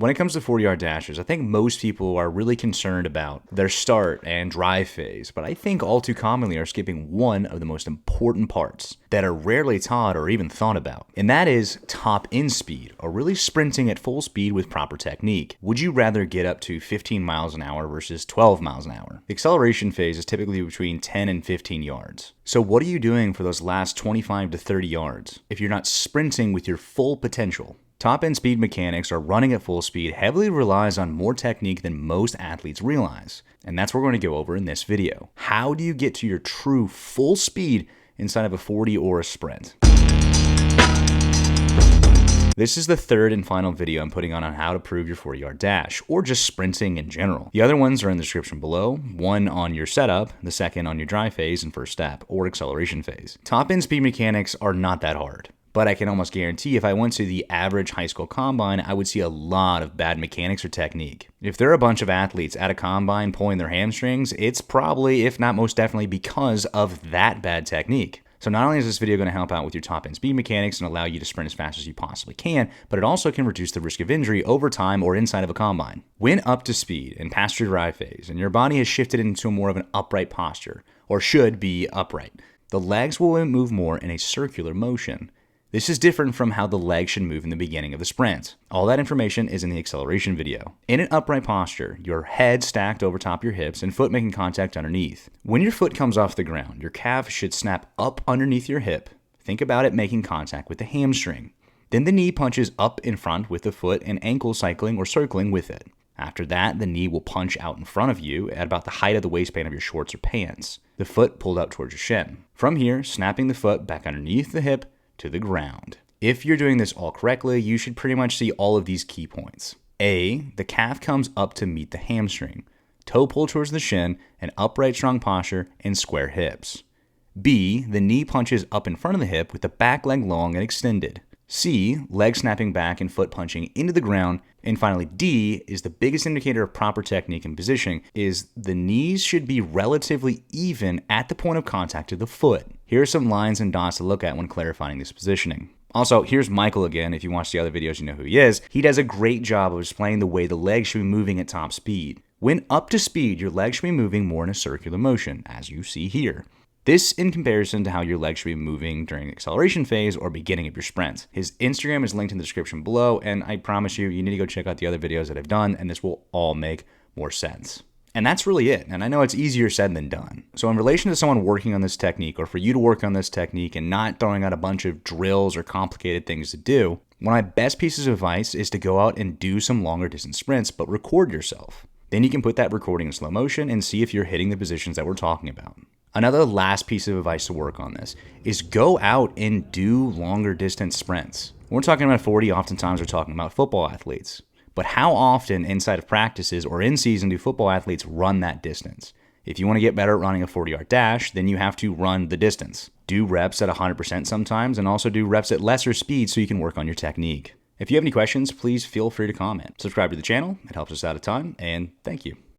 When it comes to 40-yard dashers, I think most people are really concerned about their start and drive phase, but I think all too commonly are skipping one of the most important parts that are rarely taught or even thought about, and that is top end speed, or really sprinting at full speed with proper technique. Would you rather get up to 15 miles an hour versus 12 miles an hour? The acceleration phase is typically between 10 and 15 yards. So what are you doing for those last 25 to 30 yards if you're not sprinting with your full potential? Top-end speed mechanics or running at full speed heavily relies on more technique than most athletes realize, and that's what we're going to go over in this video. How do you get to your true full speed inside of a 40 or a sprint? This is the third and final video I'm putting on how to prove your 40-yard dash, or just sprinting in general. The other ones are in the description below, one on your setup, the second on your drive phase and first step, or acceleration phase. Top-end speed mechanics are not that hard, but I can almost guarantee if I went to the average high school combine, I would see a lot of bad mechanics or technique. If there are a bunch of athletes at a combine pulling their hamstrings, it's probably, if not most definitely, because of that bad technique. So not only is this video going to help out with your top-end speed mechanics and allow you to sprint as fast as you possibly can, but it also can reduce the risk of injury over time or inside of a combine. When up to speed and past your drive phase, and your body has shifted into more of an upright posture, or should be upright, the legs will move more in a circular motion. This is different from how the legs should move in the beginning of the sprint. All that information is in the acceleration video. In an upright posture, your head stacked over top your hips and foot making contact underneath. When your foot comes off the ground, your calf should snap up underneath your hip. Think about it making contact with the hamstring. Then the knee punches up in front with the foot and ankle cycling or circling with it. After that, the knee will punch out in front of you at about the height of the waistband of your shorts or pants. The foot pulled out towards your shin. From here, snapping the foot back underneath the hip to the ground. If you're doing this all correctly, you should pretty much see all of these key points. A, the calf comes up to meet the hamstring. Toe pull towards the shin, an upright strong posture, and square hips. B, the knee punches up in front of the hip with the back leg long and extended. C, leg snapping back and foot punching into the ground. And finally, D is the biggest indicator of proper technique and positioning, is the knees should be relatively even at the point of contact to the foot. Here are some lines and dots to look at when clarifying this positioning. Also, here's Michael again. If you watch the other videos, you know who he is. He does a great job of explaining the way the legs should be moving at top speed. When up to speed, your legs should be moving more in a circular motion, as you see here. This in comparison to how your legs should be moving during the acceleration phase or beginning of your sprint. His Instagram is linked in the description below, and I promise you, you need to go check out the other videos that I've done, and this will all make more sense. And that's really it, and I know it's easier said than done. So in relation to someone working on this technique, or for you to work on this technique and not throwing out a bunch of drills or complicated things to do, one of my best pieces of advice is to go out and do some longer distance sprints, but record yourself. Then you can put that recording in slow motion and see if you're hitting the positions that we're talking about. Another last piece of advice to work on this is go out and do longer distance sprints. When we're talking about 40, oftentimes we're talking about football athletes. But how often inside of practices or in season do football athletes run that distance? If you want to get better at running a 40-yard dash, then you have to run the distance. Do reps at 100% sometimes, and also do reps at lesser speed so you can work on your technique. If you have any questions, please feel free to comment. Subscribe to the channel, it helps us out a ton, and thank you.